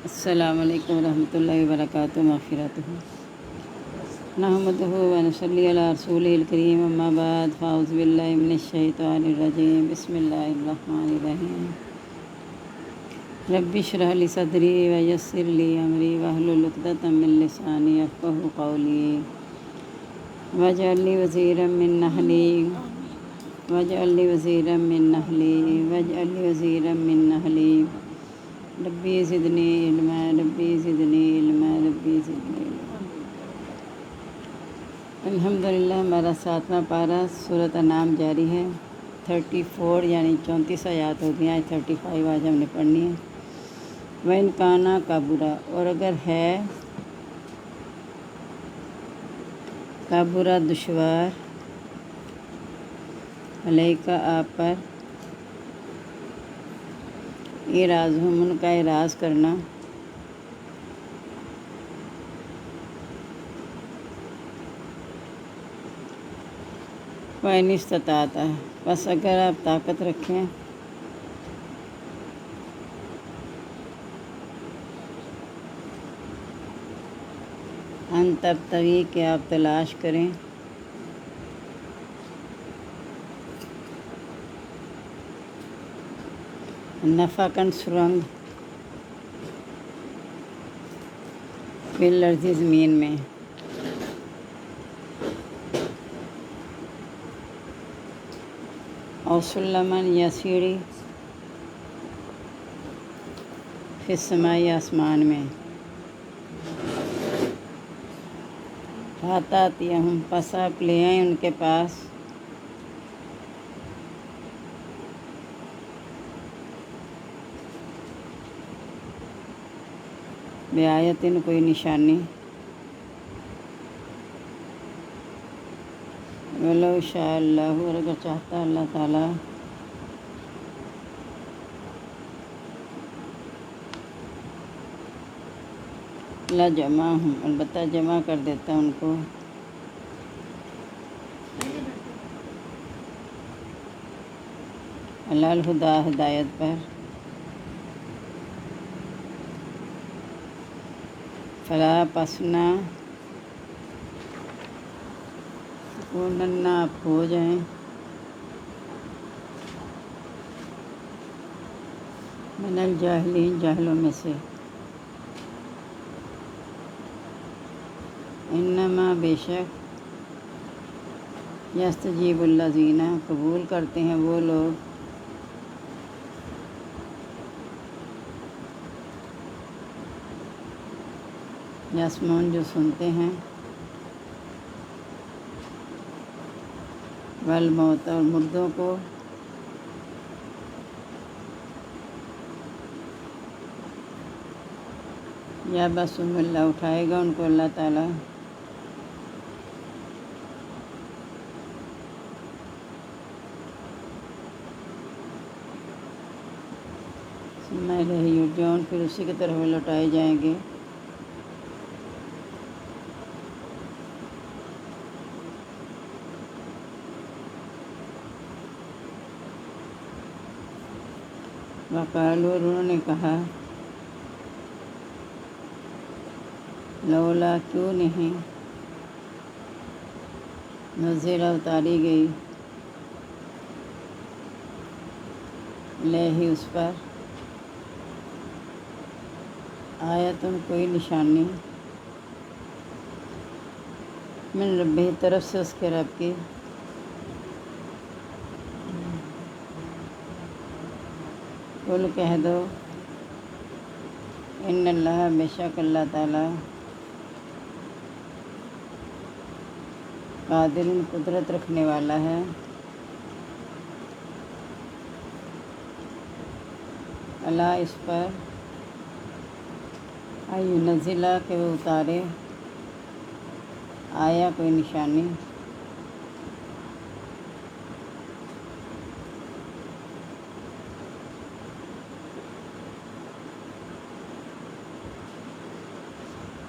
السلام علیکم ورحمۃ اللہ وبرکاتہ مغفرتہ نحمدہ و نصلی علی رسولہ الکریم اما بعد فاعوذ باللہ من الشیطان الرجیم بسم اللہ الرحمن الرحیم رب اشرح لی صدری ویسر لی امری واحلل عقدۃ من لسانی یفقہوا قولی واجعل لی وزیرا من اہلی واجعل لی وزیرا من اہلی واجعل لی وزیرا من اہلی ربی زدنی علما ربی زدنی علما ربی زدنی علما۔ الحمدللہ ہمارا 7واں پارہ سورۃ انعام جاری ہے۔ 34 یعنی 34 آیات ہو گئی ہیں، 35 آج ہم نے پڑھنی ہے۔ وَإِنْ كَانَ كَبُرَ، اور اگر ہے کابرا دشوار، علیکہ آپ پر، اعراضہم ان کا اعراض کرنا، وَإِنِ اسْتَطَعْتَ، بس اگر آپ طاقت رکھیں، ان تبتغی کہ آپ تلاش کریں، نفقاً سرنگ، فی الارض زمین میں، اور سلماً یا سیڑھی، فی السماء آسمان میں، فاتاتیہم پس آپ لے آئیں ان کے پاس، بآیتن کوئی نشانی، ولو شاء اللہ، اور اگر چاہتا اللہ تعالیٰ، لجمعہم البتہ جمع کر دیتا ان کو، علی الہدیٰ ہدایت پر، فلا پس نہ نہ آپ ہو جائیں، من الجاہلین جاہلوں میں سے، انما بے شک، یستجیب الذین قبول کرتے ہیں وہ لوگ، یسمعون جو سنتے ہیں، والموت اور مردوں کو، یا بس اللہ اٹھائے گا ان کو اللہ تعالیٰ، ثم الیہ یرجعون پھر اسی کی طرف لوٹائے جائیں گے، وقالوا اور انہوں نے کہا، لولا کیوں نہیں، نزل اتاری گئی، علیہ اس پر، آیتن کوئی نشانی، من ربہ طرف سے اس کے رب کی، قل کہہ دو، ان اللہ بے شک اللہ تعالیٰ، قادر قدرت رکھنے والا ہے، اللہ اس پر، نزلہ کہ وہ اتارے، آیا کوئی نشانی،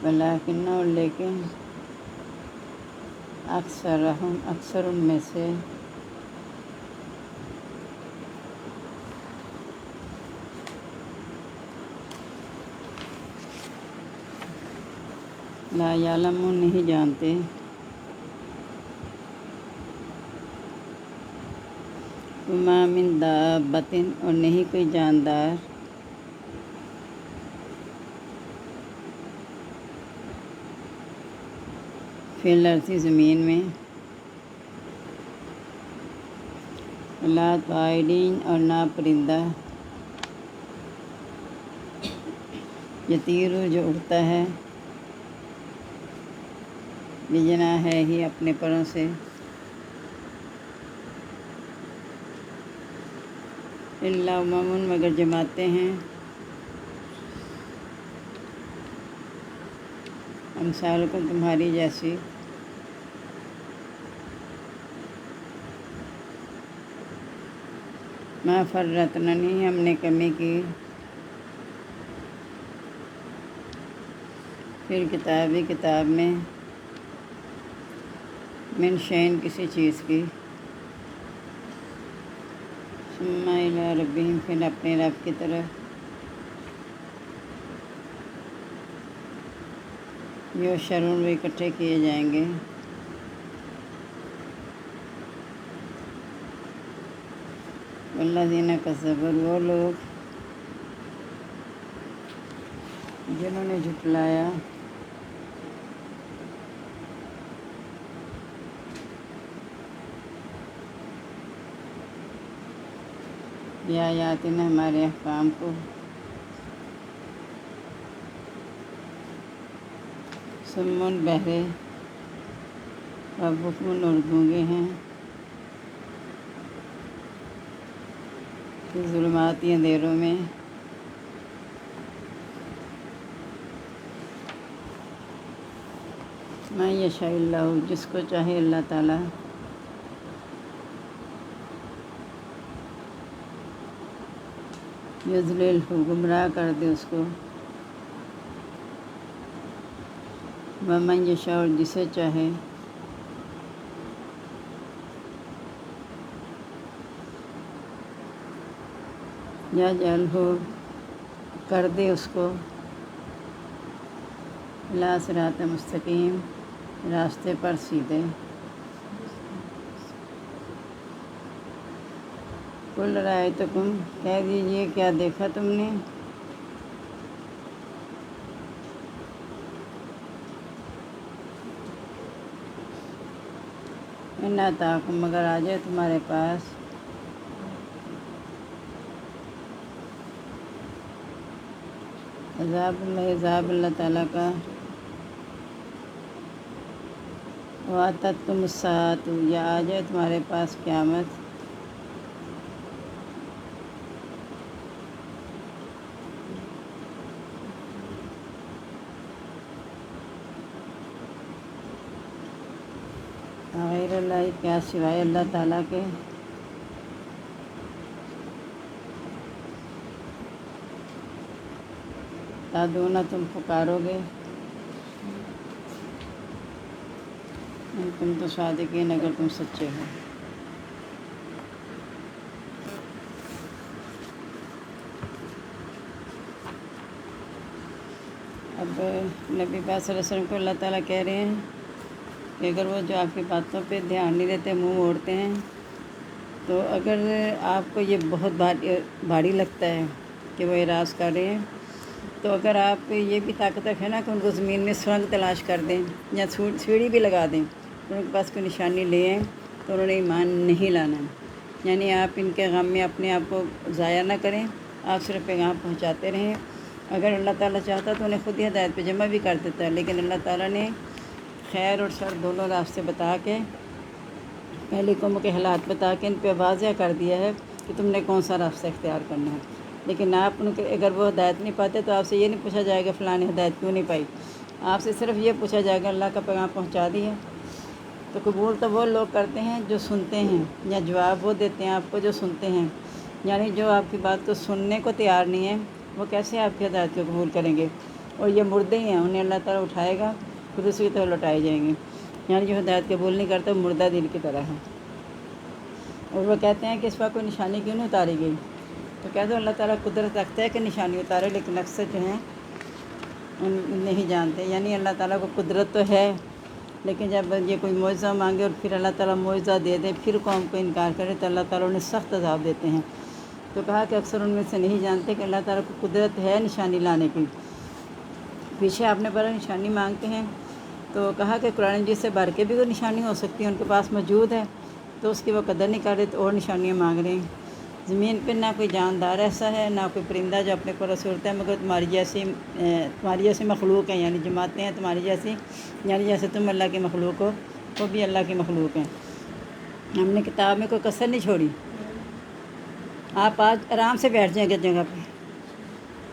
ولیکن اور لیکن، اکثر ان میں سے، لا یعلمون نہیں جانتے، وما من دابۃ اور نہیں کوئی جاندار، فی الارض زمین میں، ولا طائرین اور نہ پرندہ، یطیرو جو اڑتا ہے، بجناحیہ اپنے پروں سے، الا امم مگر جماعتیں ہیں، امثالکم تمہاری جیسی، ما فرطنا نہیں ہم نے کمی کی، پھر کتاب میں، من شیء کسی چیز کی، ثم الی ربہم پھر اپنے رب کی طرف، یحشرون وہ اکٹھے کیے جائیں گے، والذین کذبوا وہ لوگ جنہوں نے جھٹلایا بآیاتنا ہمارے احکام کو، صم بہرے و بکم اور گونگے ہیں، فی ظلمات اندھیروں میں، من یشاء اللہ جس کو چاہے اللہ تعالیٰ، یضللہ گمراہ کر دے اس کو، ومن یشاء اور جسے چاہے، یجعلہ کر دے اس کو، الی صراط مستقیم راستے پر سیدھے، قل رأیتکم کہہ دیجئے کیا دیکھا تم نے، ان اتاکم مگر آ جائے تمہارے پاس، عذاب اللہ تعالیٰ کا، واتتکم الساعۃ یا آ جائے تمہارے پاس قیامت، غیر اللہ کیا سوائے اللہ تعالیٰ کے، تدعون تم پکارو گے، ان تم تو صادقین اگر تم سچے ہو۔ اب نبی پاک صلی اللہ علیہ وسلم کو اللہ تعالیٰ کہہ رہے ہیں کہ اگر وہ جو آپ کی باتوں پہ دھیان نہیں دیتے، منہ موڑتے ہیں، تو اگر آپ کو یہ بہت بھاری لگتا ہے کہ وہ اعراض کر رہے ہیں، تو اگر آپ یہ بھی طاقت رکھیں نا کہ ان کو زمین میں سرنگ تلاش کر دیں یا سیڑھی بھی لگا دیں، تو ان کے پاس کوئی نشانی لے آئیں، تو انہوں نے ایمان نہیں لانا، یعنی آپ ان کے غم میں اپنے آپ کو ضائع نہ کریں، آپ صرف پیغام پہنچاتے رہیں۔ اگر اللہ تعالیٰ چاہتا تو انہیں خود ہی ہدایت پہ جمع بھی کر دیتا ہے، لیکن اللہ تعالیٰ نے خیر اور شر دونوں راستے بتا کے، پہلے قوم کے حالات بتا کے ان پہ واضح کر دیا ہے کہ تم نے کون سا راستہ اختیار کرنا ہے۔ لیکن آپ ان کے اگر وہ ہدایت نہیں پاتے تو آپ سے یہ نہیں پوچھا جائے گا فلاں نے ہدایت کیوں نہیں پائی، آپ سے صرف یہ پوچھا جائے گا اللہ کا پیغام پہنچا دیا۔ تو قبول تو وہ لوگ کرتے ہیں جو سنتے ہیں، یا جواب وہ دیتے ہیں آپ کو جو سنتے ہیں، یعنی جو آپ کی بات کو سننے کو تیار نہیں ہے وہ کیسے آپ کی ہدایت کو قبول کریں گے، اور یہ مردے ہی ہیں، انہیں اللہ تعالیٰ اٹھائے گا خود اسی کی طرح لوٹائے جائیں گے، یعنی جو ہدایت قبول نہیں کرتا وہ مردہ دل کی طرح ہے۔ اور وہ کہتے ہیں کہ اس پر کوئی نشانی کیوں نہیں اتاری گئی، تو کہہ دو اللہ تعالیٰ قدرت رکھتا ہے کہ نشانی اتارے، لیکن اکثر جو ہیں ان نہیں جانتے، یعنی اللہ تعالیٰ کو قدرت تو ہے، لیکن جب یہ کوئی معجزہ مانگے اور پھر اللہ تعالیٰ معجزہ دے دے، پھر قوم کو انکار کرے تو اللہ تعالیٰ انہیں سخت عذاب دیتے ہیں۔ تو کہا کہ اکثر ان میں سے نہیں جانتے کہ اللہ تعالیٰ کو قدرت ہے نشانی لانے کی۔ پیچھے آپ نے پڑھا نشانی مانگتے ہیں، تو کہا کہ قرآن مجید سے بڑھ کے بھی کوئی نشانی ہو سکتی ہے، ان کے پاس موجود ہے تو اس کی وہ قدر نہیں کر رہے تو اور نشانیاں مانگ رہے ہیں۔ زمین پہ نہ کوئی جاندار ایسا ہے، نہ کوئی پرندہ جو اپنے کو رسولتا ہے، مگر تمہاری جیسی مخلوق ہیں، یعنی جماعتیں ہیں تمہاری جیسی، یعنی جیسے تم اللہ کی مخلوق ہو وہ بھی اللہ کی مخلوق ہیں۔ ہم نے کتاب میں کوئی کسر نہیں چھوڑی۔ آپ آج آرام سے بیٹھ جائیں گے جگہ پہ،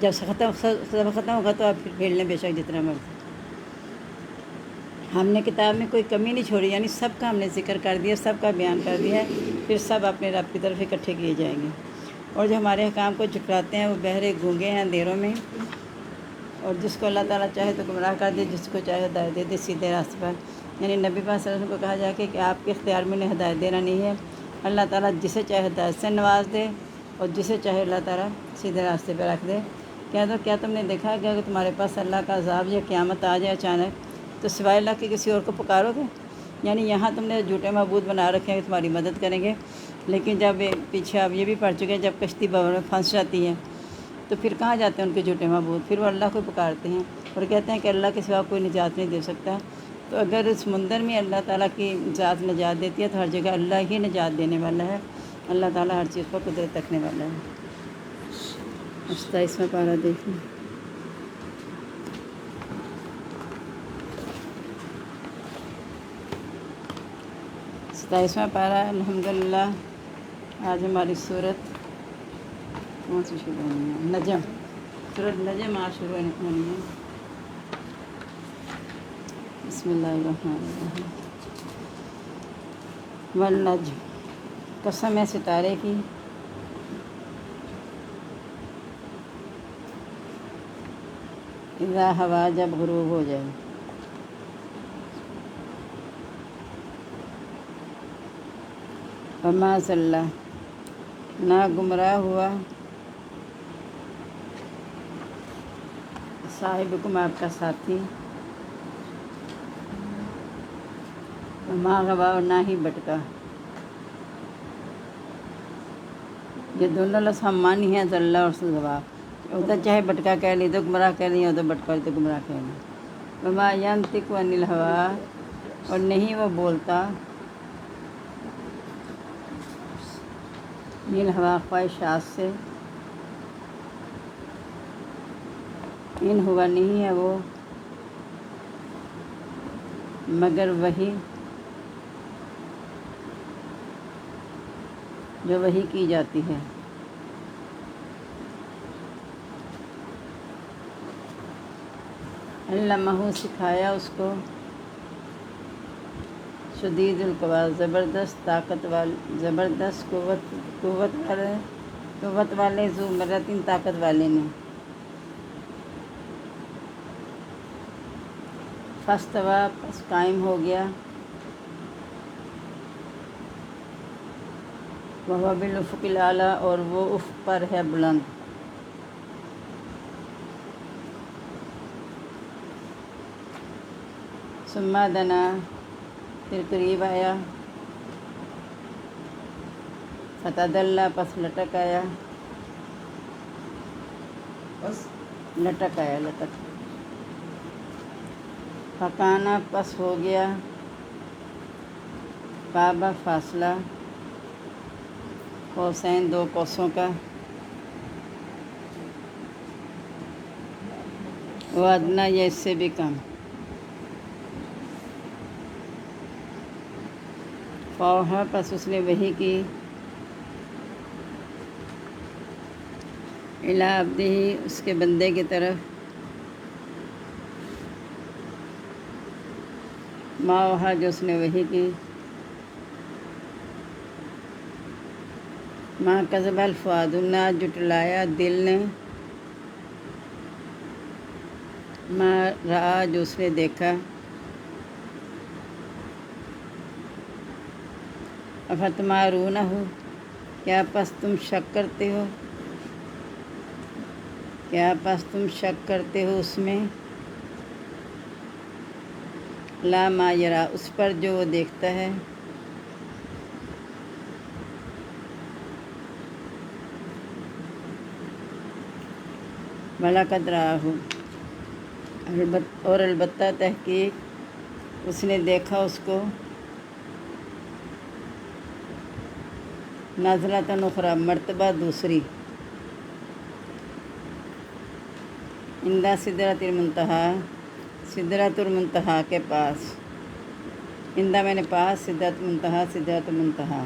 جب ختم ہوگا تو آپ پھر کھیل لیں بے شک جتنا مرضی۔ ہم نے کتاب میں کوئی کمی نہیں چھوڑی، یعنی سب کا ہم نے ذکر کر دیا، سب کا بیان کر دیا ہے، پھر سب اپنے رب کی طرف اکٹھے کیے جائیں گے۔ اور جو ہمارے احکام کو جھٹلاتے ہیں وہ بہرے گونگے ہیں اندھیروں میں، اور جس کو اللہ تعالیٰ چاہے تو گمراہ کر دے، جس کو چاہے ہدایت دے دے سیدھے راستے پر۔ یعنی نبی پاک صلی اللہ علیہ وسلم کو کہا جائے کہ آپ کے اختیار میں انہیں ہدایت دینا نہیں ہے، اللہ تعالیٰ جسے چاہے ہدایت سے نواز دے اور جسے چاہے اللہ تعالیٰ سیدھے راستے پہ رکھ دے۔ کیا تم نے دیکھا کہ اگر تمہارے پاس اللہ کا عذاب یا قیامت آ جائے اچانک تو سوائے اللہ کے کسی اور کو پکارو گے؟ یعنی یہاں تم نے جھوٹے معبود بنا رکھے ہیں کہ تمہاری مدد کریں گے، لیکن جب پیچھے آپ یہ بھی پڑھ چکے ہیں جب کشتی بحر میں پھنس جاتی ہے تو پھر کہاں جاتے ہیں ان کے جھوٹے معبود؟ پھر وہ اللہ کو پکارتے ہیں اور کہتے ہیں کہ اللہ کے سوا کوئی نجات نہیں دے سکتا۔ تو اگر سمندر میں اللہ تعالیٰ کی ذات نجات دیتی ہے تو ہر جگہ اللہ ہی نجات دینے والا ہے، اللہ تعالیٰ ہر چیز پر قدرت رکھنے والا ہے۔ 27واں پارہ دیکھیں۔ ستائیسواں پارہ الحمدللہ۔ آج ہماری سورت کون سی شروع ہونی ہے؟ نجم، سورت نجم آج شروع ہونی ہے۔ بسم اللہ الرحمن الرحیم۔ والنجم، قسم ہے ستارے کی، اذا ہوا جب غروب ہو جائے، وما ضل نہ گمراہ ہوا، صاحبکم آپ کا ساتھی، وما غوا اور نہ ہی بھٹکا۔ یہ دونوں لفظ ہم مانی ہیں ضل اور غوا، ادھر چاہے بھٹکا کہہ لی تو گمراہ کہہ لی، ادھر بھٹکا تو گمراہ کہہ لی۔ وما ینطق عن الہوا، اور نہیں وہ بولتا عن الہوا خواہشات سے، ان ہوا نہیں ہے وہ مگر وحی جو وحی کی جاتی ہے۔ علمہ سکھایا اس کو، شدید القوا زبردست قوت والے، ذو مرۃ طاقت والے نے۔ فاستویٰ پس قائم ہو گیا، وہو بالافق الاعلیٰ اور وہ افق پر ہے بلند۔ ثم دنا، پھر قریب آیا، فتدلی پس لٹک آیا، لٹک فکانا پس ہو گیا، قاب فاصلہ، قوسین دو قوسوں کا، وادنا یا اس سے بھی کم۔ فوحا پس اس نے وحی کی، الی عبدہ اس کے بندے کی طرف، ما اوحا جو اس نے وحی کی، ما کذب الفؤاد نہ جھٹلایا دل نے، ما رآ جو اس نے دیکھا، افتمارونہ کیا پس تم شک کرتے ہو، اس میں، لا ما یرا، اس پر جو وہ دیکھتا ہے، وَلَقَدْ رَآهُ، اور البتہ تحقیق اس نے دیکھا اس کو، نزلۃ اخری، مرتبہ دوسری، عند سدرۃ المنتہا، سدرۃ المنتہا کے پاس، عند میں نے پاس، سدرۃ المنتہا، سدرۃ المنتہا،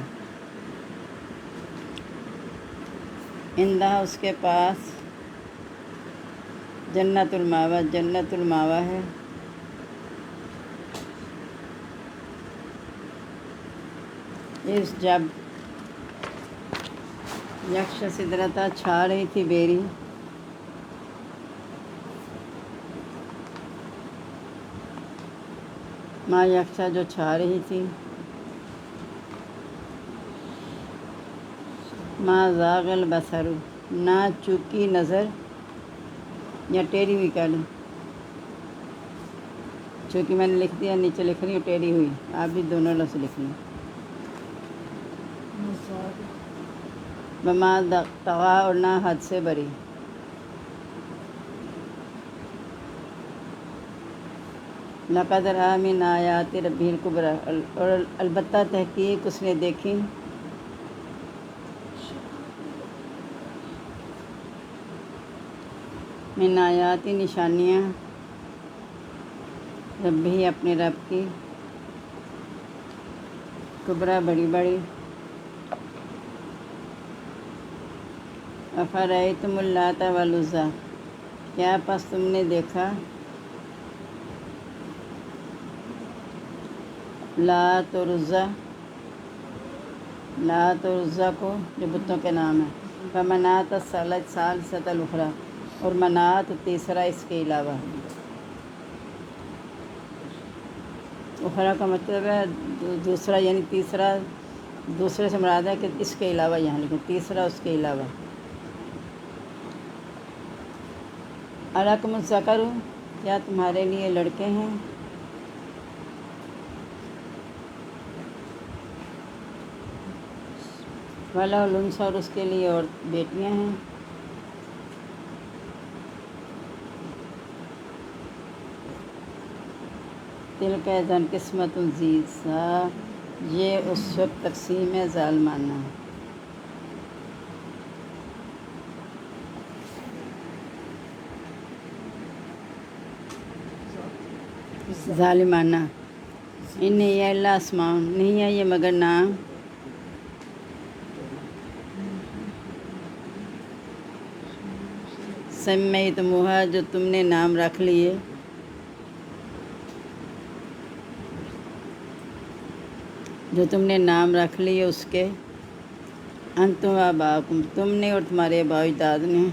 عندہ اس کے پاس، جنت الماوا، جنت الماوا ہے، اس جب یکش سدرتا چھا رہی تھی بیری، ما یکشا جو چھا رہی تھی، ما زاغ البصر، نہ چوکی نظر، یا ٹیڑھی ہوئی کر لیں، چونکہ میں نے لکھ دیا، نیچے لکھ رہی ہوں ٹیڑھی ہوئی، آپ بھی دونوں لفظ لکھ لیں، وما طغا، اور نہ حد سے بری، لقد رأى من آیات ربہ الکبریٰ، اور البتہ تحقیق اس نے دیکھی من آیاتی، نشانیاں، ربہ، اپنے رب کی، کبریٰ، بڑی بڑی، افرأیتم اللات والعزیٰ، کیا پس تم نے دیکھا لات اور عزیٰ، لات اور عزیٰ کو، جو بتوں کے نام ہیں، ومناۃ الثالثۃ الاخریٰ، اور منات تیسرا اس کے علاوہ، اخریٰ کا مطلب ہے دوسرا، یعنی تیسرا، دوسرے سے مراد ہے کہ اس کے علاوہ، یہاں لیکن تیسرا اس کے علاوہ، الکم الذکر، کیا تمہارے لیے لڑکے ہیں، وَلَهُ الْأُنثىٰ، اور اس کے لیے اور بیٹیاں ہیں، تِلْکَ اِذًا قِسْمَةٌ ضِیزیٰ، یہ اس وقت تقسیم ہے ظالمانہ، ظالمانہ، ان ہی الا اسماء، نہیں ہے یہ مگر نام، سمیتموہا، جو تم نے نام رکھ لیے، جو تم نے نام رکھ لیے اس کے، انتم و آباؤکم، تم نے اور تمہارے آباء و اجداد نے،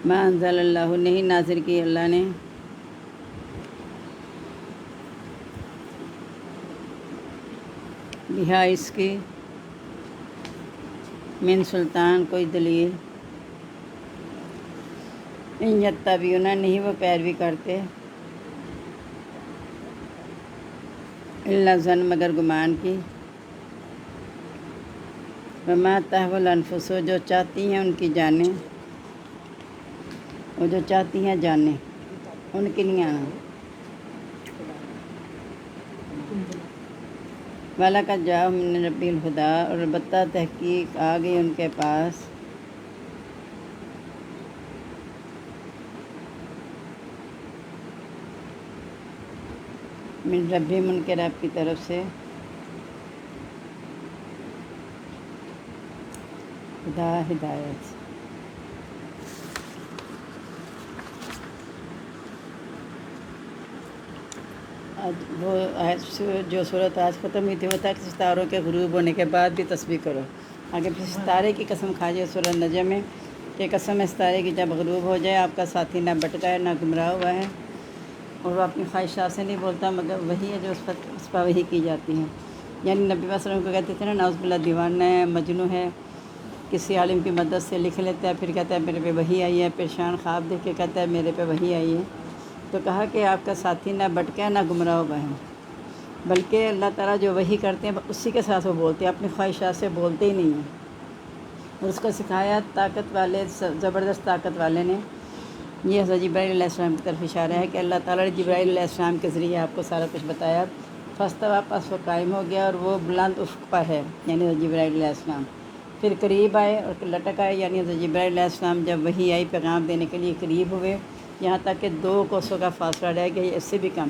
ما انزل اللہ، نہیں نازل کی اللہ نے، بہا اس کی، من سلطان، کوئی دلیل، ان یتبعون، نہیں وہ پیروی کرتے، الا الظن، مگر گمان کی، وما تهوی الانفس، جو چاہتی ہیں ان کی جانیں، وہ جو چاہتی ہیں جانیں، ان کی نہیں آنا، وَلَقَدْ جَاءَهُم مِّن رَّبِّهِمُ الْهُدىٰ، اور البتہ تحقیق آ گئی ان کے پاس، من ربہم، ان کے رب کی طرف سے، خدا ہدایت، آج وہ جو صورت آج ختم ہوئی تھی وہ تھا کہ ستاروں کے غروب ہونے کے بعد بھی تسبیح کرو، آگے پھر ستارے کی قسم کھاجیے سورۃ نجم میں، کہ قسم ہے ستارے کی جب غروب ہو جائے، آپ کا ساتھی نہ بھٹکا ہے نہ گمراہ ہوا ہے، اور وہ اپنی خواہشات سے نہیں بولتا مگر وہی ہے جو اس پر وحی کی جاتی ہے، یعنی نبی صلی اللہ علیہ وسلم کو کہتے تھے نا نعوذ باللہ دیوانہ ہے، مجنون ہے، کسی عالم کی مدد سے لکھ لیتا ہے، پھر کہتا ہے میرے پہ وحی آئی ہے، پریشان خواب دیکھ کے کہتا ہے میرے پہ وحی آئی ہے۔ تو کہا کہ آپ کا ساتھی نہ بھٹکا نہ گمراہ ہوا ہے، بلکہ اللہ تعالیٰ جو وحی کرتے ہیں اسی کے ساتھ وہ بولتے ہیں، اپنی خواہشات سے بولتے ہی نہیں ہیں۔ اور اس کو سکھایا طاقت والے، زبردست طاقت والے نے۔ یہ حضرت جبرائیل علیہ السلام کی طرف اشارہ ہے کہ اللہ تعالیٰ نے جبرائیل علیہ السلام کے ذریعے آپ کو سارا کچھ بتایا۔ فاستویٰ، پس وہ قائم ہو گیا اور وہ بلند افق پر ہے، یعنی حضرت جبرائیل علیہ السلام۔ پھر قریب آئے اور لٹک آئے، یعنی حضرت جبرائیل علیہ السلام جب وحی آئی پیغام دینے کے لیے قریب ہوئے، یہاں تک کہ 2 کوسوں کا فاصلہ رہ گیا، اس سے بھی کم۔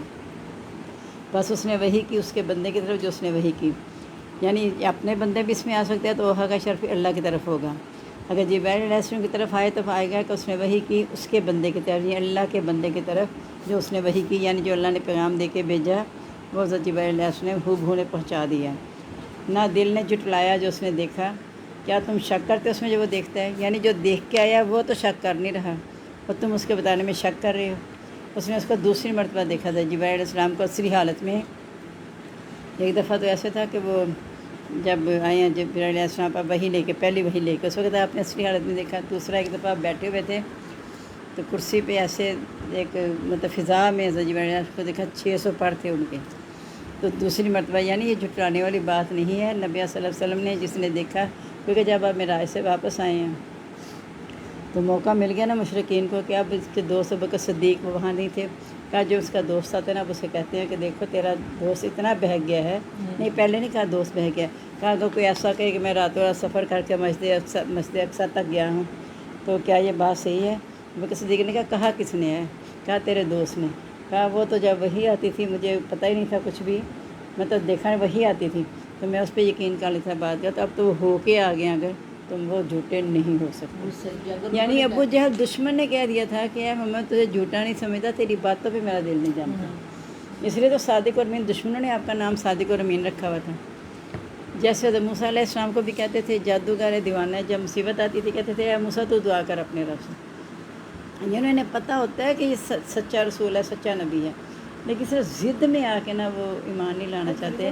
بس اس نے وحی کی اس کے بندے کی طرف جو اس نے وحی کی، یعنی اپنے بندے بھی اس میں آ سکتے ہیں تو وہاں کا شرف اللہ کی طرف ہوگا۔ اگر جبرائیل علیہ السلام کی طرف آئے تو آئے گا کہ اس نے وحی کی اس کے بندے کی طرف، یعنی اللہ کے بندے کی طرف جو اس نے وحی کی، یعنی جو اللہ نے پیغام دے کے بھیجا وہ حضرت جبرائیل علیہ السلام نے ہو نے پہنچا دیا۔ نہ دل نے جھٹلایا جو اس نے دیکھا۔ کیا تم شک کرتے اس میں جو وہ دیکھتا ہے؟ یعنی جو دیکھ کے آیا وہ تو شک کر نہیں رہا اور تم اس کے بتانے میں شک کر رہے ہو۔ اس نے اس کو دوسری مرتبہ دیکھا تھا جبرائیل علیہ السلام کو اصلی حالت میں۔ ایک دفعہ تو ایسے تھا کہ وہ جب آئے ہیں جبرائیل علیہ السلام پر وحی لے کے، پہلی وحی لے کے، اس وقت آپ نے اصلی حالت میں دیکھا۔ دوسرا ایک دفعہ آپ بیٹھے ہوئے تھے تو کرسی پہ ایسے ایک مطلب فضا میں جبرائیل علیہ السلام کو دیکھا، 600 پر تھے ان کے۔ تو دوسری مرتبہ، یعنی یہ جھٹلانے والی بات نہیں ہے، نبی صلی اللہ علیہ وسلم نے جس نے دیکھا، کیونکہ جب آپ معراج سے واپس آئے ہیں تو موقع مل گیا نا مشرکین کو کہ اب اس کے دوست ابوبکر صدیق وہاں نہیں تھے۔ کہا جو اس کا دوست آتا ہے نا اب اسے کہتے ہیں کہ دیکھو تیرا دوست اتنا بہک گیا ہے، نہیں پہلے نہیں کہا دوست بہک گیا، کہا اگر کوئی ایسا کہے کہ میں راتوں رات سفر کر کے مسجد اقصیٰ تک گیا ہوں تو کیا یہ بات صحیح ہے؟ ابوبکر صدیق نے کہا کس نے ہے؟ کہا تیرے دوست نے۔ کہا وہ تو جب وحی آتی تھی مجھے پتہ ہی نہیں تھا کچھ بھی، میں تو دیکھا وحی آتی تھی تو میں اس پہ یقین کر لیتا بات کا، تو اب تو وہ ہو کے آ گئے، اگر تم وہ جھوٹے نہیں ہو سکتے۔ یعنی ابو جہل دشمن نے کہہ دیا تھا کہ محمد تجھے جھوٹا نہیں سمجھتا، تیری باتوں پہ میرا دل نہیں جانتا، اس لیے تو صادق اور امین، دشمنوں نے آپ کا نام صادق اور امین رکھا ہوا تھا۔ جیسے حضرت موسیٰ علیہ السلام کو بھی کہتے تھے جادوگر دیوانہ، جب مصیبت آتی تھی کہتے تھے اے موسیٰ تو دعا کر اپنے رب سے۔ یعنی انہیں پتہ ہوتا ہے کہ یہ سچا رسول ہے، سچا نبی ہے، لیکن صرف ضد میں آ کے نا وہ ایمان نہیں لانا چاہتے۔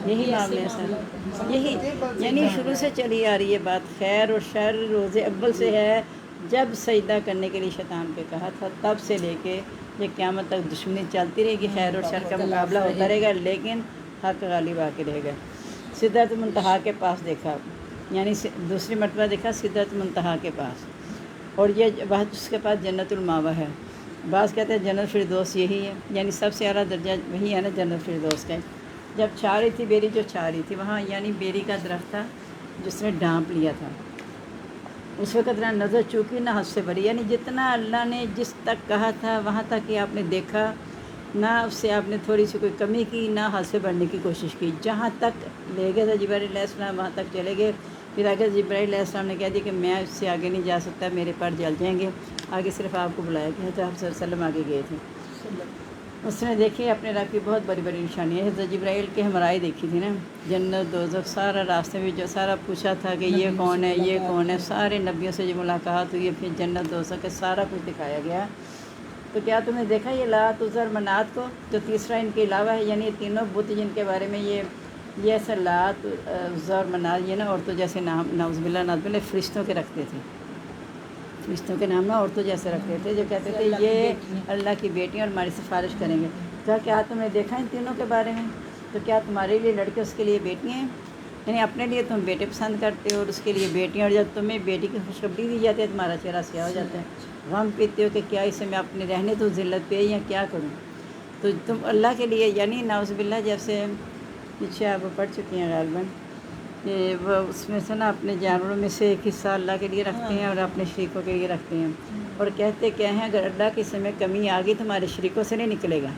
یہی معاملے ہیں سر، یہی یعنی شروع سے چلی آ رہی ہے بات، خیر اور شر روز اول سے ہے۔ جب سجدہ کرنے کے لیے شیطان پہ کہا تھا تب سے لے کے یہ قیامت تک دشمنی چلتی رہے گی، خیر اور شر کا مقابلہ ہوتا رہے گا، لیکن حق غالب آ کے رہے گا۔ سدرۃ منتہا کے پاس دیکھا، یعنی دوسری مرتبہ دیکھا سدرۃ منتہا کے پاس، اور یہ بات اس کے پاس جنت الماوا ہے۔ بعض کہتے ہیں جنت فردوس یہی ہے، یعنی سب سے اعلیٰ درجہ وہی ہے نا جنت فردوس کا۔ جب چھا رہی تھی بیری، جو چھا رہی تھی وہاں، یعنی بیری کا درخت تھا جس نے ڈھانپ لیا تھا، اس وقت نہ نظر چوکی نہ حد سے بڑی، یعنی جتنا اللہ نے جس تک کہا تھا وہاں تک ہی آپ نے دیکھا، نہ اس سے آپ نے تھوڑی سی کوئی کمی کی نہ حد سے بڑھنے کی کوشش کی، جہاں تک لے گئے تھا جبرائیل علیہ السلام وہاں تک چلے گئے۔ پھر آگے جبرائیل علیہ السلام نے کہہ دیا کہ میں اس سے آگے نہیں جا سکتا، میرے پر جل جائیں گے، آگے صرف آپ کو بلایا گیا تھا، آپ صلی اللہ علیہ وسلم آگے گئے تھے۔ اس نے دیکھی اپنے رب کی بہت بڑی بڑی نشانیاں، حضرت جبرائیل کے ہمراہی دیکھی تھی نا، جنت دوزخ سارا راستے میں جو سارا پوچھا تھا کہ یہ کون ہے یہ کون ہے، سارے نبیوں سے جو ملاقات ہوئی ہے، پھر جنت دوزخ کے سارا کچھ دکھایا گیا۔ تو کیا تم نے دیکھا یہ لات عزر منات کو، جو تیسرا ان کے علاوہ ہے، یعنی یہ تینوں بت جن کے بارے میں یہ ایسا لات عزر منات، یہ نا عورتوں جیسے نام، نعوذ باللہ نعوذ باللہ، فرشتوں کے رکھتے تھے، فرشتوں کے نام نا عورتوں جیسے رکھتے تھے، جو کہتے تھے یہ اللہ کی بیٹیاں اور ہماری سفارش کریں گے۔ کیا تم نے دیکھا ان تینوں کے بارے میں؟ تو کیا تمہارے لیے لڑکے اس کے لیے بیٹیاں ہیں؟ یعنی اپنے لیے تم بیٹے پسند کرتے ہو اور اس کے لیے بیٹیاں، اور جب تمہیں بیٹی کی خوشخبری دی جاتی ہے تمہارا چہرہ سیاہ ہو جاتا ہے، غم پیتے ہو کہ کیا اسے میں اپنے رہنے تو ذلت پہ یا کیا کروں۔ تو تم اللہ کے لیے، یعنی نعوذ باللہ جیسے پیچھے آپ پڑھ چکی ہیں غالباً کہ وہ اس میں سے نا اپنے جانوروں میں سے ایک حصہ اللہ کے لیے رکھتے ہیں اور اپنے شریکوں کے لیے رکھتے ہیں، اور کہتے کیا ہیں اگر اللہ کے سمے کمی آ گئی تو ہمارے شریکوں سے نہیں نکلے گا،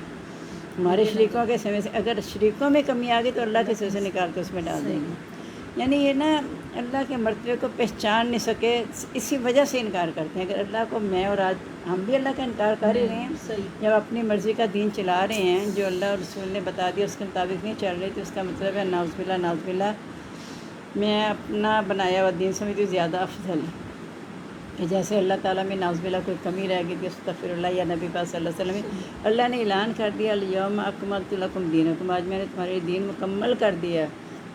ہمارے شریکوں کے سمے سے اگر شریکوں میں کمی آ گئی تو اللہ کے سمے سے نکال کے اس میں ڈال دیں گے۔ یعنی یہ نا اللہ کے مرتبے کو پہچان نہیں سکے، اسی وجہ سے انکار کرتے ہیں۔ اگر اللہ کو میں اور آج ہم بھی اللہ کا انکار کر ہی رہے ہیں، جب اپنی مرضی کا دین چلا رہے ہیں، جو اللہ اور رسول نے بتا دیا اس کے مطابق نہیں چل رہے، تو اس کا مطلب ہے نعوذ باللہ نعوذ باللہ میں اپنا بنایا ہوا دین سمجھتی ہوں زیادہ افضل ہے، کہ جیسے اللہ تعالیٰ میں نعوذ باللہ کوئی کمی رہ گئی تھی، استغفر اللہ، یا نبی پاک صلی اللہ علیہ وسلم، اللہ نے اعلان کر دیا الیوم اکملت لکم دینکم، آج میں نے تمہارے دین مکمل کر دیا،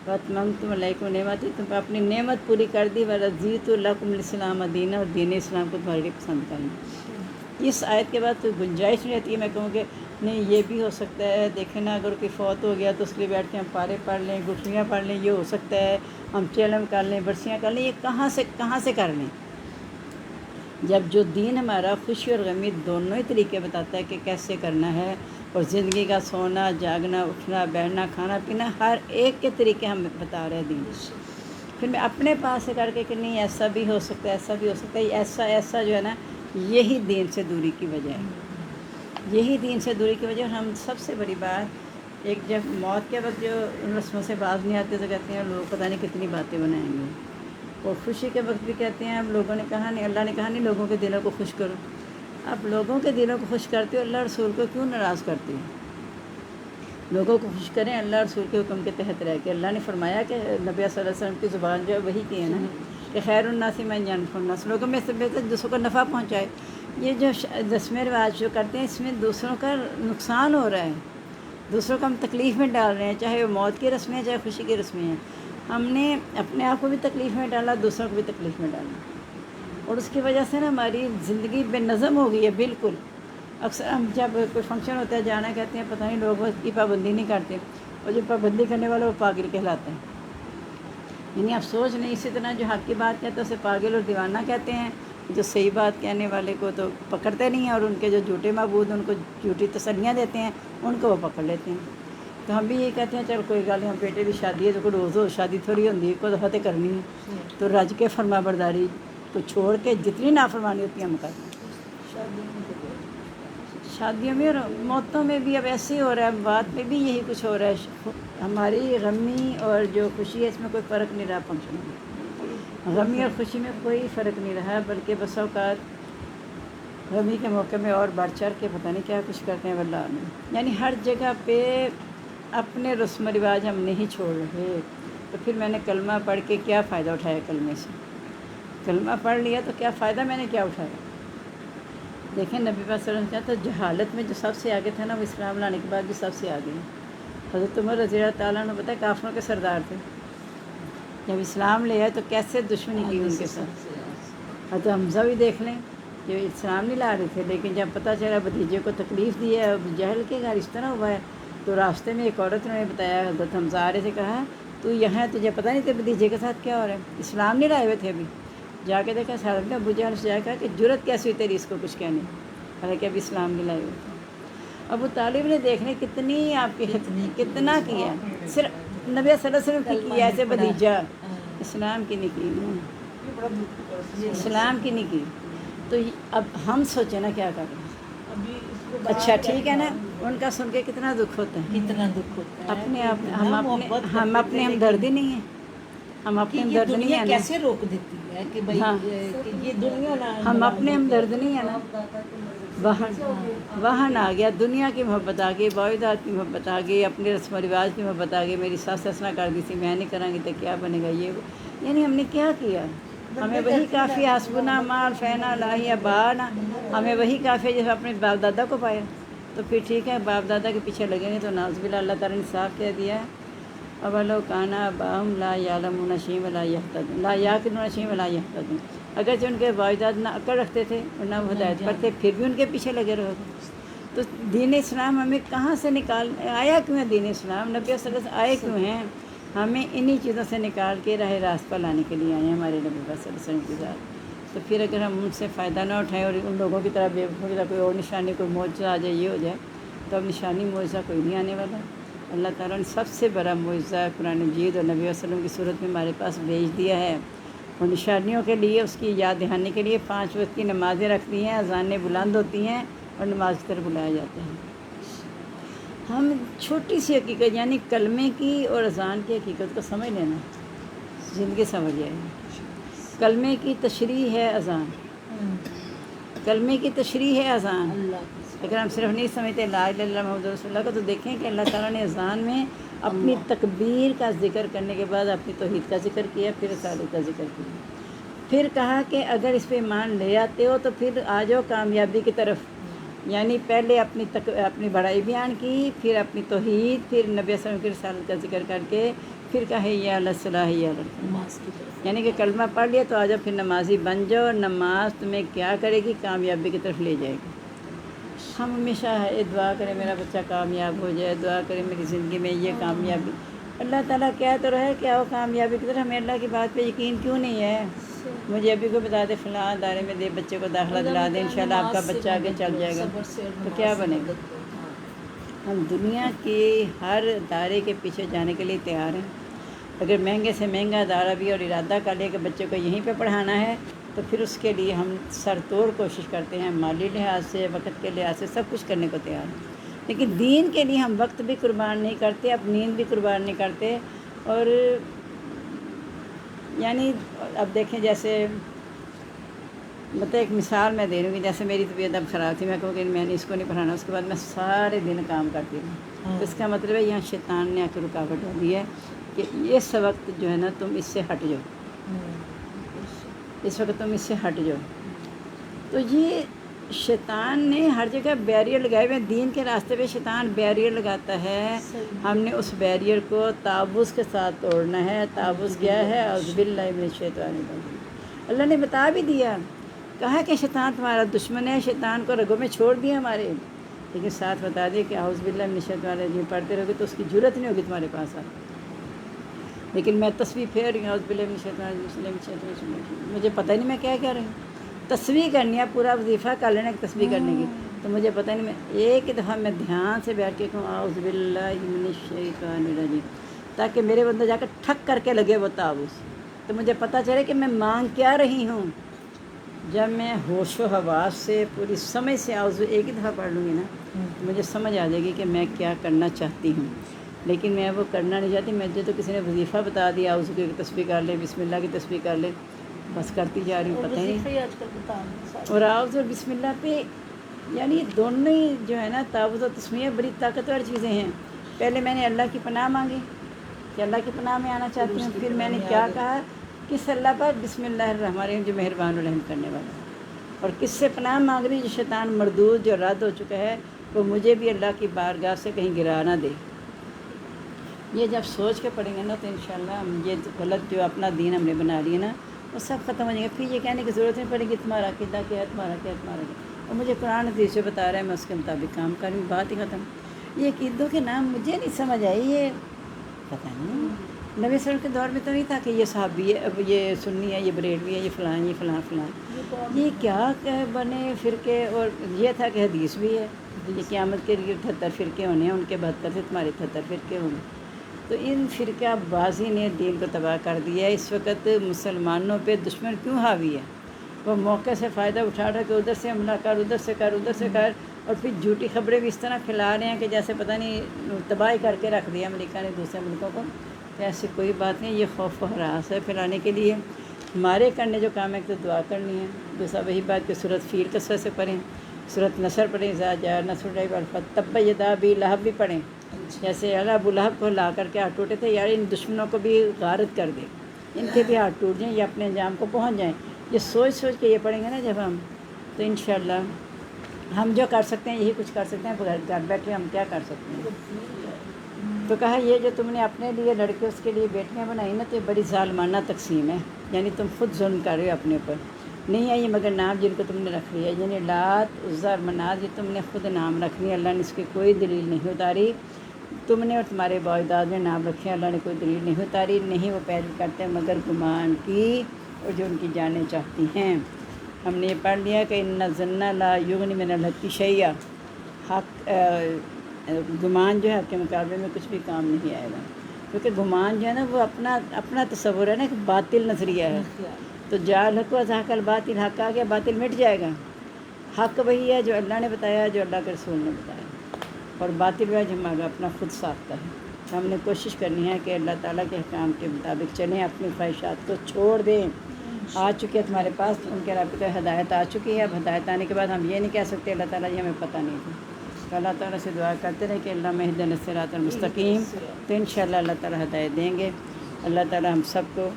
وَأَتْمَمْتُ عَلَيْكُمْ نِعْمَتِي، تم پر اپنی نعمت پوری کر دی، وَرَضِيتُ لَكُمُ الْإِسْلَامَ دِينًا، اور دین اسلام کو تمہارے لیے پسند کر لیں۔ اس آیت کے بعد تو گنجائش نہیں رہتی ہے میں کہوں کہ نہیں یہ بھی ہو سکتا ہے، دیکھیں نا اگر کوئی فوت ہو گیا تو اس کے لیے بیٹھ کے ہم پارے پڑھ لیں، گٹھلیاں پڑھ لیں، یہ ہو سکتا ہے، ہم چلم کر لیں، برسیاں کر لیں، یہ کہاں سے کر لیں؟ جب جو دین ہمارا خوشی اور غمی دونوں ہی طریقے بتاتا ہے کہ کیسے کرنا ہے، اور زندگی کا سونا جاگنا اٹھنا بیٹھنا کھانا پینا ہر ایک کے طریقے ہم بتا رہے ہیں دین۔ پھر میں اپنے پاس سے کر کے کہ نہیں ایسا بھی ہو سکتا ہے، ایسا بھی ہو سکتا ہے، ایسا جو ہے نا، یہی دین سے دوری کی وجہ ہے، یہی دین سے دوری کی وجہ۔ اور ہم سب سے بڑی بات، ایک جب موت کے وقت جو ان رسموں سے باز نہیں آتے تو کہتے ہیں لوگ پتہ نہیں کتنی باتیں بنائیں گے، اور خوشی کے وقت بھی کہتے ہیں اب لوگوں نے کہا نہیں، اللہ نے کہا نہیں لوگوں کے دلوں کو خوش کرو۔ اب لوگوں کے دلوں کو خوش کرتے ہو، اللہ رسول کو کیوں ناراض کرتے ہو؟ لوگوں کو خوش کریں اللہ رسول کے حکم کے تحت رہ کے۔ اللہ نے فرمایا کہ نبی صلی اللہ علیہ وسلم کی زبان جو ہے وہی کی ہے نا کہ خیر الناس من ينفع الناس، لوگوں میں سے بہتر دوسروں کو نفع پہنچائے۔ یہ جو رسم رواج جو کرتے ہیں اس میں دوسروں کا نقصان ہو رہا ہے، دوسروں کو ہم تکلیف میں ڈال رہے ہیں، چاہے وہ موت کی رسمیں ہیں چاہے خوشی کی رسمیں ہیں۔ ہم نے اپنے آپ کو بھی تکلیف میں ڈالا، دوسروں کو بھی تکلیف میں ڈالا، اور اس کی وجہ سے نا ہماری زندگی بے نظم ہو گئی ہے بالکل۔ اکثر ہم جب کوئی فنکشن ہوتا ہے جانا کہتے ہیں پتہ نہیں لوگ اس کی پابندی نہیں کرتے، اور جو پابندی کرنے والا وہ پاگل کہلاتا ہے۔ یعنی آپ سوچ نہیں، اسی طرح جو حق کی بات کہتے ہیں اسے پاگل اور دیوانہ کہتے ہیں، جو صحیح بات کہنے والے کو تو پکڑتے نہیں ہیں، اور ان کے جو جھوٹے معبود ان کو جھوٹی تسلیاں دیتے ہیں ان کو وہ پکڑ لیتے ہیں۔ تو ہم بھی یہ کہتے ہیں چل کوئی گل نہیں، ہم بیٹے بھی شادی ہے تو کوئی روز ہو شادی تھوڑی ہوتی ہے، کوئی دفعہ تو کرنی ہے، تو رج کے فرما برداری کو چھوڑ کے جتنی نافرمانی ہوتی ہے ہم کرتے ہیں۔ شادیوں میں اور موتوں میں بھی اب ایسے ہی ہو رہا ہے، بات میں بھی یہی کچھ ہو رہا ہے۔ ہماری غمی اور جو خوشی ہے اس میں کوئی فرق نہیں رہا فنکشن میں، غمی اور خوشی میں کوئی فرق نہیں رہا، بلکہ بس اوقات غمی کے موقع میں اور بڑھ چڑھ کے پتہ نہیں کیا کچھ کرتے ہیں واللہ عالم۔ یعنی ہر جگہ پہ اپنے رسم و رواج ہم نہیں چھوڑ رہے، تو پھر میں نے کلمہ پڑھ کے کیا فائدہ اٹھایا؟ کلمے سے کلمہ پڑھ لیا تو کیا فائدہ، میں نے کیا اٹھایا؟ دیکھیں نبی پاک صلی اللہ علیہ وسلم تو جہالت میں جو سب سے آگے تھا نا، وہ اسلام لانے کے بعد بھی سب سے آگے ہیں۔ حضرت عمر رضی اللہ تعالیٰ عنہ پتہ ہے کافروں کے سردار تھے، جب اسلام لے آئے تو کیسے دشمنی کی ان کے ساتھ۔ حضرت حمزہ بھی دیکھ لیں جو اسلام نہیں لا رہے تھے، لیکن جب پتہ چلا بھتیجے کو تکلیف دی ہے، ابو جہل کے گھر اس طرح ہوا ہے، تو راستے میں ایک عورت نے بتایا، حضرت حمزہ آ رہے سے کہا تو یہاں تجھے پتہ نہیں تھے بھتیجے کے ساتھ کیا ہو رہا ہے، اسلام نہیں لائے ہوئے تھے ابھی۔ جا کے دیکھا حضرت نے ابو جہل سے جا کہا کہ جرت کیسی ہوئی تیری اس کو کچھ کہنے، حالانکہ ابھی اسلام نہیں لائے ہوئے تھے۔ ابو طالب نے دیکھنے کتنی آپ کی کتنا کیا، صرف نبی صلی اللہ علیہ وسلم کی کیا ایسے بھتیجا، اسلام کی نہیں کی، اسلام کی نہیں کی۔ تو اب ہم سوچیں نا کیا کریں۔ اچھا ٹھیک ہے نا، ان کا سن کے کتنا دکھ ہوتا ہے، کتنا دکھ ہوتا ہے، اپنے آپ ہم اپنے ہمدردی نہیں ہیں، ہم اپنے ہمدرد نہیں ہیں نا، کیسے روک دیتی ہے کہ بھائی کہ یہ دنیا نہ، ہم اپنے ہمدرد نہیں ہیں نا۔ وہاں آ گیا دنیا کی محبت آ گئی، باوجات کی محبت آ گئی، اپنے رسم و رواج کی محبت آ گئی، میری ساس سسنا کر دی تھی میں نہیں کروں گی تو کیا بنے گا یہ، یعنی ہم نے کیا کیا؟ ہمیں وہی کافی حسبنا مال فینا لاہی بانا، ہمیں وہی کافی جیسے اپنے باپ دادا کو پایا، تو پھر ٹھیک ہے باپ دادا کے پیچھے لگیں گے تو ناز باللہ اللہ تعالیٰ نے صاف کہہ دیا ہے اولو کانا باہم لا یعلمون شیئا ولا یہتدون لا یعقلون شیئا ولا یہتدون، اگرچہ ان کے والدات نہ عقل رکھتے تھے اور نہ وہ ہدایت پر تھے، پھر بھی ان کے پیچھے لگے رہو گے۔ تو دین اسلام ہمیں کہاں سے نکال آیا کیوں ہے؟ دین اسلام نبی صلی اللہ علیہ وسلم آئے کیوں ہیں؟ ہمیں انہی چیزوں سے نکال کے راہ راست پر لانے کے لیے آئے ہیں ہمارے نبی صلی اللہ علیہ وسلم کے ساتھ۔ تو پھر اگر ہم ان سے فائدہ نہ اٹھائیں اور ان لوگوں کی طرح بے وقوفی کی کوئی اور نشانی کوئی معجزہ آ جائے یہ ہو جائے، تو اب نشانی معجزہ کوئی نہیں آنے والا۔ اللہ تعالیٰ نے سب سے بڑا معجزہ قرآن مجید اور نبی صلی اللہ علیہ وسلم کی صورت میں ہمارے پاس بھیج دیا ہے، اور نشانیوں کے لیے اس کی یاد دہانی کے لیے 5 وقت کی نمازیں رکھتی ہیں، اذانیں بلند ہوتی ہیں اور نماز کی طرف بلایا جاتا ہے۔ ہم چھوٹی سی حقیقت یعنی کلمے کی اور اذان کی حقیقت کو سمجھ لینا، زندگی سمجھ جائے گی۔ کلمے کی تشریح ہے اذان، کلمے کی تشریح ہے اذان۔ اگر ہم صرف نہیں سمجھتے لا الہ الا اللہ محمد رسول اللہ کا، تو دیکھیں کہ اللہ تعالیٰ نے اذان میں اپنی تکبیر کا ذکر کرنے کے بعد اپنی توحید کا ذکر کیا، پھر رسالت کا ذکر کیا، پھر کہا کہ اگر اس پہ ایمان لے آتے ہو تو پھر آ جاؤ کامیابی کی طرف، یعنی پہلے اپنی بڑائی بیان کی، پھر اپنی توحید، پھر نبی صلی اللہ علیہ وسلم کی رسالت کا ذکر کر کے پھر کہا یا الصلاح یا نماز کی طرف یعنی کہ کلمہ پڑھ لیا تو آ جاؤ پھر نمازی بن جاؤ، اور نماز تمہیں کیا کرے گی؟ کامیابی کی طرف لے جائے گی۔ ہم ہمیشہ ہے دعا کریں میرا بچہ کامیاب ہو جائے، دعا کریں میری زندگی میں یہ کامیابی، اللہ تعالیٰ کہہ تو رہے کہ آؤ کامیابی کی طرف، ہمیں اللہ کی بات پہ یقین کیوں نہیں ہے؟ مجھے ابھی کو بتا دے فلاں ادارے میں دے بچے کو داخلہ دلا دیں، انشاءاللہ آپ کا بچہ آگے چل جائے گا، تو کیا بنے گا؟ ہم دنیا کے ہر ادارے کے پیچھے جانے کے لیے تیار ہیں، اگر مہنگے سے مہنگا ادارہ بھی اور ارادہ کر لے کہ بچے کو یہیں پہ پڑھانا ہے تو پھر اس کے لیے ہم سر توڑ کوشش کرتے ہیں، مالی لحاظ سے، وقت کے لحاظ سے، سب کچھ کرنے کو تیار ہیں، لیکن دین کے لیے ہم وقت بھی قربان نہیں کرتے، اب نیند بھی قربان نہیں کرتے۔ اور یعنی اب دیکھیں جیسے مطلب ایک مثال میں دے رہی ہوں، جیسے میری طبیعت اب خراب تھی، میں کہوں کہ میں نے اس کو نہیں پڑھانا، اس کے بعد میں سارے دن کام کرتی ہوں، تو اس کا مطلب ہے یہاں شیطان نے آ کے رکاوٹ ڈالی ہے کہ اس وقت جو ہے نا تم اس سے ہٹ جاؤ، اس وقت تم اس سے ہٹ جاؤ۔ تو یہ شیطان نے ہر جگہ بیریئر لگائے ہوئے ہیں، دین کے راستے پہ شیطان بیریئر لگاتا ہے، ہم نے اس بیریئر کو تعوذ کے ساتھ توڑنا ہے۔ تعوذ کیا ہے؟ اعوذ باللہ من الشیطان الرجیم۔ اللہ نے بتا بھی دیا، کہا کہ شیطان تمہارا دشمن ہے، شیطان کو رگوں میں چھوڑ دیا ہمارے، لیکن ساتھ بتا دیا کہ اعوذ باللہ من الشیطان الرجیم پڑھتے رہو گے تو اس کی جرت نہیں ہوگی تمہارے پاس آ، لیکن میں تسبیح پھیر رہی ہوں، اعوذ باللہ من الشیطان الرجیم، مجھے پتہ ہی نہیں میں کیا کہہ رہی ہوں، تسبیح کرنی ہے، پورا وظیفہ کر لینا کہ تسبیح کرنے کی، تو مجھے پتہ نہیں، میں ایک دفعہ میں دھیان سے بیٹھ کے کہوں اعوذ باللہ من الشیطان الرجیم، تاکہ میرے بندے جا کے ٹھک کر کے لگے وہ تعوذ، تو مجھے پتہ چلے کہ میں مانگ کیا رہی ہوں۔ جب میں ہوش و حواس سے پوری سمجھ سے اعوذ ایک ہی دفعہ پڑھ لوں گی نا تو مجھے سمجھ آ جائے گی کہ میں کیا کرنا چاہتی ہوں، لیکن میں وہ کرنا نہیں چاہتی، مجھے تو کسی نے وظیفہ بتا دیا اعوذ کی تسبیح کر لے، بسم اللہ کی تسبیح کر لے، بس کرتی جا رہی ہوں، پتہ ہی نہیں۔ اور اعوذ اور بسم اللہ پہ یعنی دونوں ہی جو ہے نا تعوذ اور تسمیہ بڑی طاقتور چیزیں ہیں۔ پہلے میں نے اللہ کی پناہ مانگی کہ اللہ کی پناہ میں آنا چاہتی ہوں، پھر میں نے کیا کہا، کس اللہ پر؟ بسم اللہ الرحمن الرحیم جو مہربان و رحم کرنے والا ہے، اور کس سے پناہ مانگ رہی؟ جو شیطان مردود جو رد ہو چکا ہے، وہ مجھے بھی اللہ کی بارگاہ سے کہیں گرا نہ دے۔ یہ جب سوچ کے پڑھیں گے نا تو انشاءاللہ ہم یہ غلط جو اپنا دین ہم نے بنا لیا نا وہ سب ختم ہو جائے گا، پھر یہ کہنے کی ضرورت نہیں پڑے گی تمہارا عقیدہ کیا ہے، تمہارا کیا ہے، تمہارا کیا ہے، اور مجھے قرآن حدیث سے بتا رہا ہے، میں اس کے مطابق کام کر رہی ہوں، بات ہی ختم۔ یہ عقیدوں کے نام مجھے نہیں سمجھ آئی، یہ پتہ نہیں نبی صلی اللہ علیہ وسلم کے دور میں تو نہیں تھا کہ یہ صحابی ہے، اب یہ سنی ہے، یہ بریلوی ہے، یہ فلاں، یہ فلاں فلاں، یہ کیا بنے فرقے، اور یہ تھا کہ حدیث بھی ہے، یہ قیامت کے لیے 78 فرقے ہونے ہیں، ان کے 72 سے تمہارے 78 فرقے ہوں گے، تو ان فرقہ بازی نے دین کو تباہ کر دیا ہے۔ اس وقت مسلمانوں پہ دشمن کیوں حاوی ہے؟ وہ موقع سے فائدہ اٹھا کہ ادھر سے حملہ کر، ادھر سے کر، ادھر سے کر، اور پھر جھوٹی خبریں بھی اس طرح پھیلا رہے ہیں کہ جیسے پتہ نہیں تباہی کر کے رکھ دیا امریکہ نے دوسرے ملکوں کو، تو ایسی کوئی بات نہیں، یہ خوف و ہراس ہے پھیلانے کے لیے۔ ہمارے کرنے جو کام ہے کہ دعا کرنی ہے، دوسرا وہی بات کہ سورۃ فیل کثرت سے پڑھیں، سورۃ نصر پڑھیں، اذا جاء نصر اللہ والفتح، تبت یدا ابی لہب بھی پڑھیں، جیسے ابو لہب کو لا کر کے ہاتھ ٹوٹے تھے، یار ان دشمنوں کو بھی غارت کر دے، ان کے بھی ہاتھ ٹوٹ جائیں، یہ اپنے انجام کو پہنچ جائیں، یہ سوچ سوچ کے یہ پڑھیں گے نا جب ہم، تو انشاءاللہ ہم جو کر سکتے ہیں یہی کچھ کر سکتے ہیں، گھر بیٹھے ہم کیا کر سکتے ہیں۔ تو کہا یہ جو تم نے اپنے لیے لڑکے اس کے لیے بیٹیاں بنائی نا تو یہ بڑی ظالمانہ تقسیم ہے، یعنی تم خود ظلم کر رہے ہو اپنے اوپر، نہیں ہے یہ مگر نام جن کو تم نے رکھ لیا، یعنی لات عزیٰ اور منات، یہ تم نے خود نام رکھ لیا، اللہ نے اس کی کوئی دلیل نہیں اتاری، تم نے اور تمہارے باجداد نے نام رکھے، اللہ نے کوئی دلیل نہیں اتاری، نہیں وہ پیروی کرتے مگر گمان کی اور جو ان کی جانیں چاہتی ہیں۔ ہم نے یہ پڑھ لیا کہ ان الظن لا یغنی من الحق شیئا، حق گمان جو ہے حق کے مقابلے میں کچھ بھی کام نہیں آئے گا، کیونکہ گمان جو ہے نا وہ اپنا تصور ہے نا، ایک باطل نظریہ ہے، تو جعل حق و ذاک الباطل، حق آ گیا باطل مٹ جائے گا، حق وہی ہے جو اللہ نے بتایا، جو اللہ کے رسول نے بتایا، اور باطل ہے جو ہمارا اپنا خود ساختہ ہے۔ تو ہم نے کوشش کرنی ہے کہ اللہ تعالیٰ کے احکام کے مطابق چلیں، اپنی خواہشات کو چھوڑ دیں۔ آ چکے ہیں تمہارے پاس ان کے رابطے ہدایت آ چکی ہے، اب ہدایت آنے کے بعد ہم یہ نہیں کہہ سکتے اللہ تعالیٰ یہ ہمیں پتہ نہیں تھا، تو اللہ تعالیٰ سے دعا کرتے رہے کہ اللہ اہدنا الصراط المستقیم، تو انشاءاللہ اللہ تعالیٰ ہدایت دیں گے۔ اللہ تعالیٰ ہم سب کو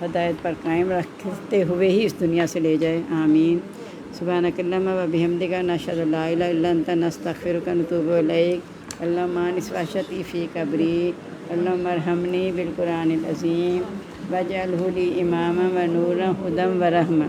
ہدایت پر قائم رکھتے ہوئے ہی اس دنیا سے لے جائے، آمین۔ سبحانک اللہم و بحمدک، نشہد ان لا الہ الا انت، نستغفرک و نتوب الیک، اللہم انس وحشتی فی قبری اللہم ارحمنی بالقرآن العظیم واجعلہ لی اماما و نورا ہدی و رحمہ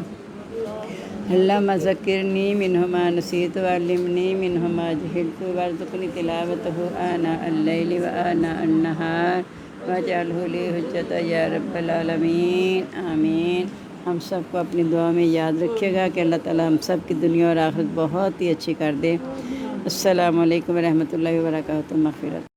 اللہم ذکرنی منہ ما نسیت وعلمنی منہ ما جہلت وارزقنی تلاوتہ آناء اللیل و آناء النہار واجعلہ لی حجۃ یا رب العالمین آمین۔ ہم سب کو اپنی دعا میں یاد رکھیے گا کہ اللہ تعالیٰ ہم سب کی دنیا اور آخرت بہت ہی اچھی کر دے۔ السلام علیکم ورحمۃ اللہ وبرکاتہ۔ مغفرت۔